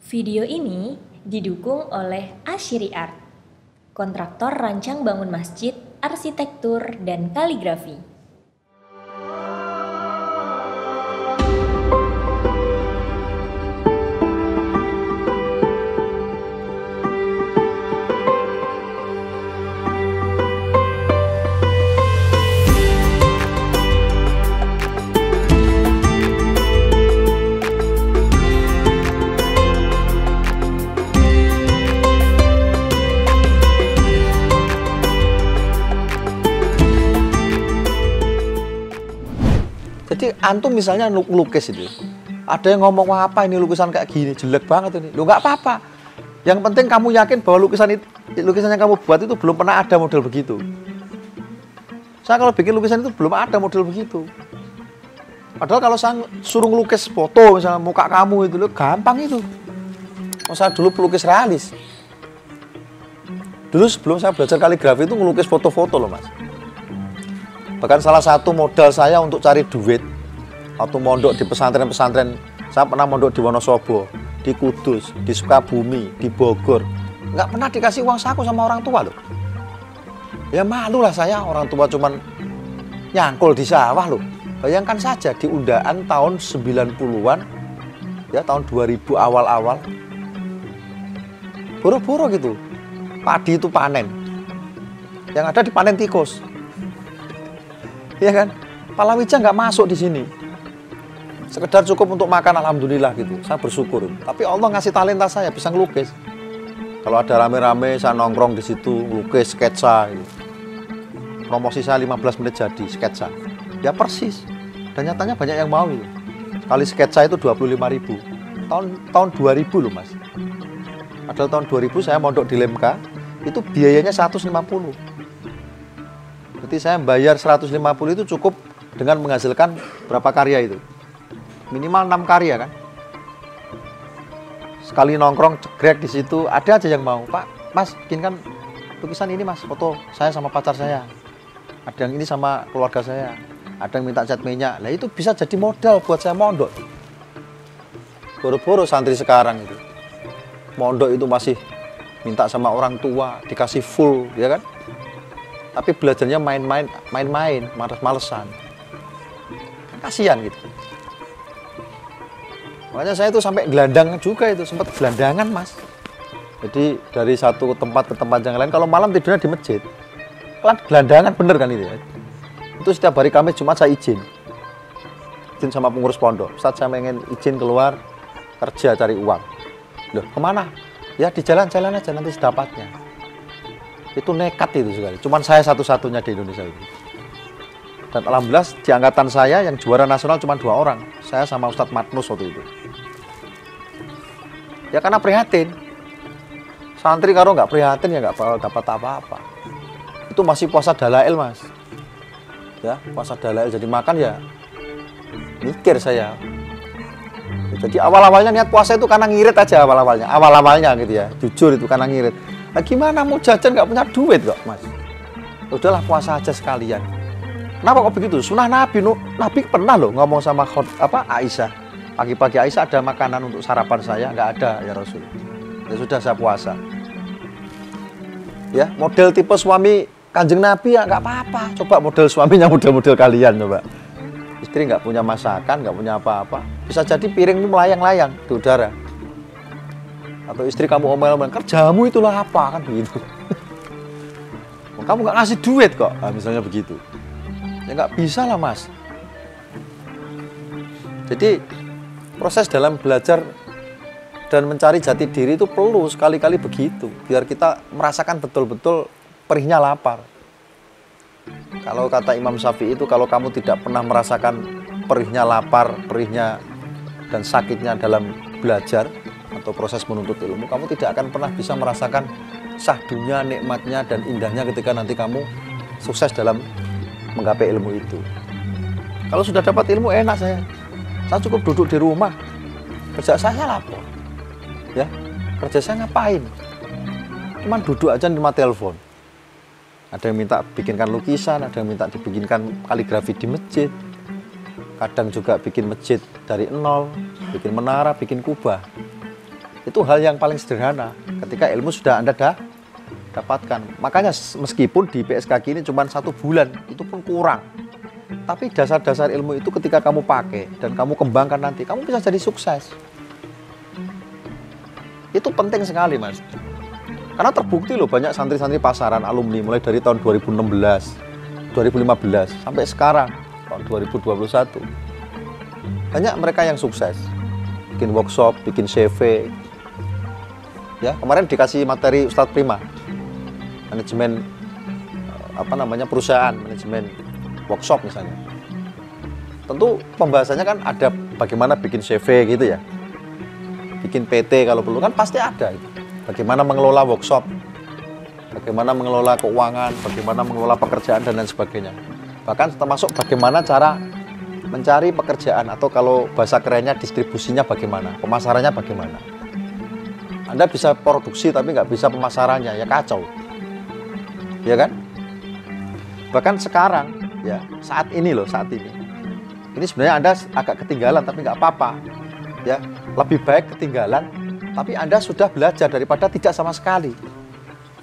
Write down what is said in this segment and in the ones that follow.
Video ini didukung oleh Ashiri Art, kontraktor rancang bangun masjid, arsitektur, dan kaligrafi. Jadi antum misalnya lukis itu, ada yang ngomong, wah apa ini lukisan kayak gini, jelek banget ini. Loh nggak apa-apa. Yang penting kamu yakin bahwa lukisan yang kamu buat itu belum pernah ada model begitu. Saya kalau bikin lukisan itu belum ada model begitu. Padahal kalau saya suruh ngelukis foto, misalnya muka kamu itu, loh gampang itu. Saya dulu pelukis realis. Dulu sebelum saya belajar kaligrafi itu ngelukis foto-foto loh mas. Bahkan salah satu modal saya untuk cari duit waktu mondok di pesantren-pesantren, saya pernah mondok di Wonosobo, di Kudus, di Sukabumi, di Bogor, nggak pernah dikasih uang saku sama orang tua loh. Ya malu lah saya, orang tua cuman nyangkul di sawah loh. Bayangkan saja di undaan tahun 90-an, ya tahun 2000 awal-awal, boro-boro gitu, padi itu panen, yang ada dipanen tikus. Iya kan, palawija nggak masuk di sini. Sekedar cukup untuk makan, alhamdulillah gitu. Saya bersyukur. Tapi Allah ngasih talenta saya bisa ngelukis. Kalau ada rame-rame, saya nongkrong di situ, ngelukis sketsa. Gitu. Promosi saya 15 menit jadi sketsa. Ya persis. Dan nyatanya banyak yang mau. Gitu. Sekali sketsa itu 25.000. Tahun 2000 loh mas. Padahal tahun 2000 saya mondok di Lemka, itu biayanya 150. Berarti saya bayar 150 itu cukup dengan menghasilkan berapa karya itu? Minimal 6 karya kan? Sekali nongkrong cegrek di situ, ada aja yang mau. Pak, mas bikinkan lukisan ini mas, foto saya sama pacar saya. Ada yang ini sama keluarga saya. Ada yang minta cat minyak. Nah itu bisa jadi modal buat saya mondok. Boro-boro santri sekarang itu. Mondok itu masih minta sama orang tua, dikasih full, ya kan? Tapi belajarnya main-main, males-malesan. Kasihan gitu. Makanya saya itu sampai gelandang juga itu, sempat gelandangan mas. Jadi dari satu tempat ke tempat yang lain, kalau malam tidurnya di masjid. Gelandangan bener kan itu ya. Itu setiap hari Kamis Jumat saya izin sama pengurus pondok. Saat saya pengen izin keluar kerja cari uang. Loh kemana? Ya di jalan-jalan aja nanti sedapatnya. Itu nekat itu sekali. Cuman saya satu-satunya di Indonesia itu. Dan alhamdulillah di angkatan saya yang juara nasional cuma 2 orang. Saya sama Ustadz Matnus waktu itu. Ya karena prihatin. Santri kalau nggak prihatin ya nggak bakal dapat apa-apa. Itu masih puasa dalail mas. Ya puasa dalail jadi makan ya mikir saya. Jadi awal-awalnya niat puasa itu karena ngirit aja awal-awalnya gitu ya. Jujur itu karena ngirit. Nah, gimana mau jajan nggak punya duit kok mas? Udahlah puasa aja sekalian. Kenapa kok begitu? Sunnah Nabi, Nabi pernah loh ngomong sama Aisyah. Pagi-pagi Aisyah ada makanan untuk sarapan saya, nggak ada ya Rasul. Ya sudah saya puasa. Ya model tipe suami Kanjeng Nabi ya nggak apa-apa. Coba model suaminya model-model kalian coba. Istri nggak punya masakan, nggak punya apa-apa. Bisa jadi piringmu melayang-layang di udara. Atau istri kamu omel-omel, kerjamu itulah apa kan begitu. Kamu nggak ngasih duit kok, nah, misalnya begitu. Ya nggak bisa lah mas. Jadi proses dalam belajar dan mencari jati diri itu perlu sekali-kali begitu, biar kita merasakan betul-betul perihnya lapar. Kalau kata Imam Syafi'i itu, kalau kamu tidak pernah merasakan perihnya lapar, perihnya dan sakitnya dalam belajar atau proses menuntut ilmu, kamu tidak akan pernah bisa merasakan sahdunya, nikmatnya, dan indahnya ketika nanti kamu sukses dalam menggapai ilmu itu. Kalau sudah dapat ilmu enak saya cukup duduk di rumah, kerja saya lapor, ya kerja saya ngapain? Cuman duduk aja nerima telepon. Ada yang minta bikinkan lukisan, ada yang minta dibikinkan kaligrafi di masjid. Kadang juga bikin masjid dari nol, bikin menara, bikin kubah. Itu hal yang paling sederhana ketika ilmu sudah Anda dapatkan. Makanya meskipun di PSKG ini cuma 1 bulan, itu pun kurang. Tapi dasar-dasar ilmu itu ketika kamu pakai dan kamu kembangkan nanti, kamu bisa jadi sukses. Itu penting sekali, Mas. Karena terbukti loh, banyak santri-santri pasaran alumni mulai dari tahun 2016, 2015 sampai sekarang tahun 2021. Banyak mereka yang sukses. Bikin workshop, bikin CV. Ya, kemarin dikasih materi Ustadz Prima. Manajemen perusahaan, manajemen workshop misalnya. Tentu pembahasannya kan ada bagaimana bikin CV gitu ya. Bikin PT kalau perlu kan pasti ada itu. Bagaimana mengelola workshop, bagaimana mengelola keuangan, bagaimana mengelola pekerjaan dan lain sebagainya. Bahkan termasuk bagaimana cara mencari pekerjaan atau kalau bahasa kerennya distribusinya bagaimana, pemasarannya bagaimana. Anda bisa produksi tapi nggak bisa pemasarannya, ya kacau. Ya kan? Bahkan sekarang, ya saat ini. Ini sebenarnya Anda agak ketinggalan tapi nggak apa-apa. Ya, lebih baik ketinggalan tapi Anda sudah belajar daripada tidak sama sekali.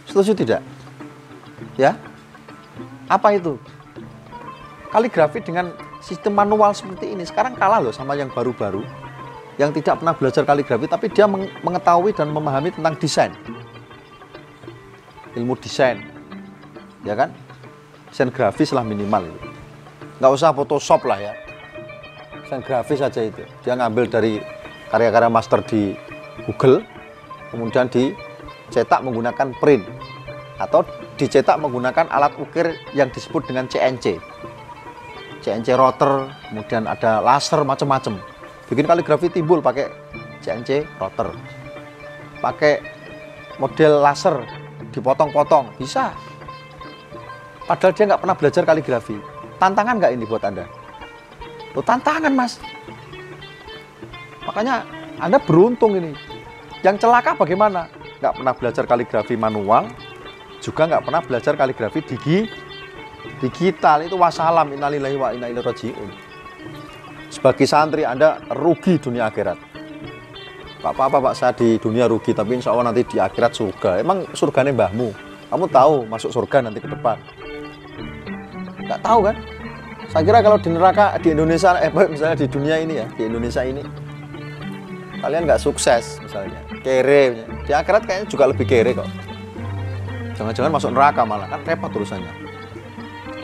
Setuju tidak? Ya. Apa itu? Kaligrafi dengan sistem manual seperti ini sekarang kalah loh sama yang baru-baru yang tidak pernah belajar kaligrafi tapi dia mengetahui dan memahami tentang desain. Ilmu desain. Ya kan? Desain grafis lah minimal. Nggak usah Photoshop lah ya. Desain grafis saja itu. Dia ngambil dari karya-karya master di Google, kemudian dicetak menggunakan print atau dicetak menggunakan alat ukir yang disebut dengan CNC router, kemudian ada laser macam-macam. Bikin kaligrafi timbul pakai CNC router, pakai model laser dipotong-potong bisa. Padahal dia nggak pernah belajar kaligrafi. Tantangan nggak ini buat Anda? Loh, tantangan, Mas. Makanya Anda beruntung ini. Yang celaka bagaimana? Nggak pernah belajar kaligrafi manual, juga nggak pernah belajar kaligrafi digital. Itu wassalam, innalillahi wa inna ilaihi raji'un. Sebagai santri Anda rugi dunia akhirat. Gak apa-apa Pak, saya di dunia rugi, tapi insya Allah nanti di akhirat surga. Emang surganya mbahmu? Kamu tahu masuk surga nanti ke depan? Nggak tahu kan? Saya kira kalau di neraka, di Indonesia, misalnya di dunia ini ya, di Indonesia ini, kalian nggak sukses misalnya, kere, di akhirat kayaknya juga lebih kere kok. Jangan-jangan masuk neraka malah, kan repot urusannya.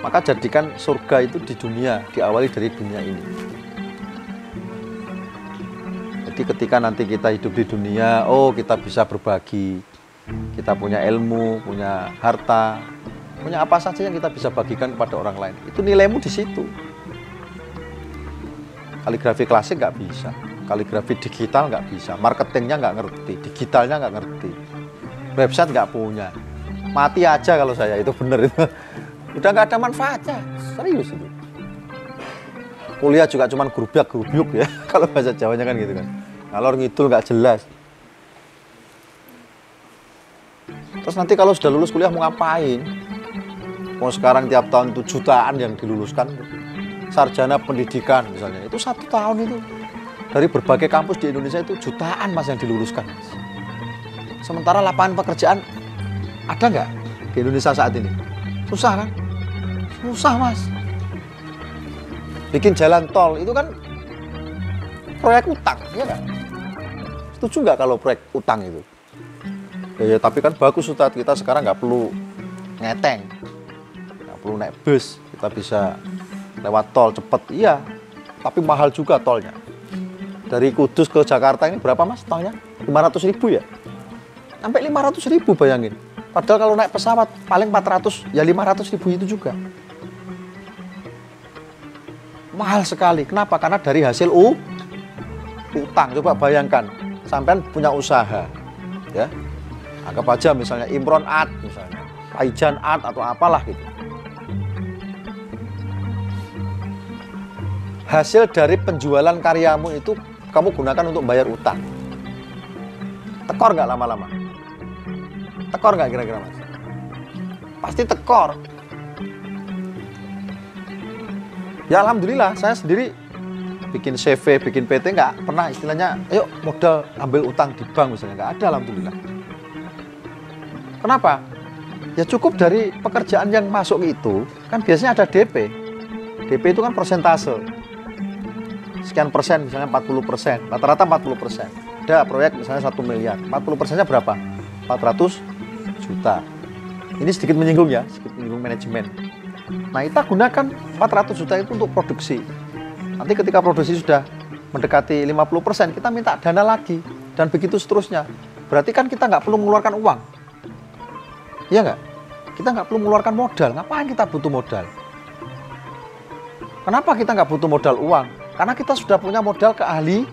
Maka jadikan surga itu di dunia, diawali dari dunia ini. Jadi ketika nanti kita hidup di dunia, oh kita bisa berbagi, kita punya ilmu, punya harta, punya apa saja yang kita bisa bagikan kepada orang lain. Itu nilaimu di situ. Kaligrafi klasik nggak bisa. Kaligrafi digital nggak bisa, marketingnya nggak ngerti, digitalnya nggak ngerti, website nggak punya, mati aja kalau saya, itu bener itu, udah nggak ada manfaatnya, serius itu. Kuliah juga cuman gerubyuk ya, kalau bahasa Jawanya kan gitu kan, ngalor ngidul nggak jelas. Terus nanti kalau sudah lulus kuliah mau ngapain? Mau sekarang tiap tahun itu jutaan yang diluluskan, sarjana pendidikan misalnya, itu 1 tahun itu. Dari berbagai kampus di Indonesia itu jutaan Mas yang diluluskan. Sementara lapangan pekerjaan ada nggak di Indonesia saat ini? Susah kan? Susah Mas. Bikin jalan tol itu kan proyek utang, ya kan? Setuju nggak kalau proyek utang itu? Ya, tapi kan bagus Ustadz, kita sekarang nggak perlu ngeteng, nggak perlu naik bus, kita bisa lewat tol cepet. Iya, tapi mahal juga tolnya. Dari Kudus ke Jakarta ini berapa Mas tolnya? 500.000 ya? Sampai 500.000 bayangin. Padahal kalau naik pesawat paling 400, ya 500.000 itu juga. Mahal sekali. Kenapa? Karena dari hasil utang. Coba bayangkan, sampean punya usaha, ya. Anggap aja misalnya Imron Art, misalnya Paijan Art atau apalah gitu. Hasil dari penjualan karyamu itu kamu gunakan untuk bayar utang. Tekor nggak lama-lama? Tekor nggak kira-kira Mas? Pasti tekor. Ya alhamdulillah saya sendiri bikin CV, bikin PT, nggak pernah istilahnya, ayo modal ambil utang di bank misalnya, nggak ada alhamdulillah. Kenapa? Ya cukup dari pekerjaan yang masuk itu, kan biasanya ada DP. DP itu kan persentase. Sekian persen, misalnya 40%, rata-rata 40%. Ada proyek misalnya 1 miliar, 40%-nya berapa? 400 juta. Ini sedikit menyinggung ya, sedikit menyinggung manajemen. Nah, kita gunakan 400 juta itu untuk produksi. Nanti ketika produksi sudah mendekati 50%, kita minta dana lagi. Dan begitu seterusnya. Berarti kan kita nggak perlu mengeluarkan uang. Iya nggak? Kita nggak perlu mengeluarkan modal. Ngapain kita butuh modal? Kenapa kita nggak butuh modal uang? Karena kita sudah punya modal keahlian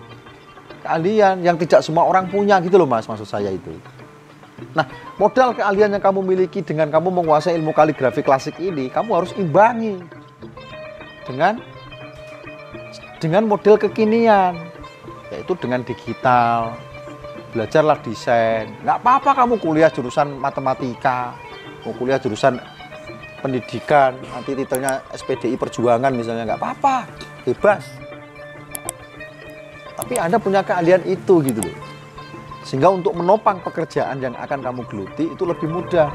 yang tidak semua orang punya gitu loh Mas, maksud saya itu. Nah, modal keahlian yang kamu miliki dengan kamu menguasai ilmu kaligrafi klasik ini, kamu harus imbangi dengan model kekinian, yaitu dengan digital. Belajarlah desain. Nggak apa-apa kamu kuliah jurusan matematika, mau kuliah jurusan pendidikan, nanti titelnya SPDI Perjuangan misalnya, nggak apa-apa, bebas. Tapi Anda punya keahlian itu gitu loh. Sehingga untuk menopang pekerjaan yang akan kamu geluti itu lebih mudah.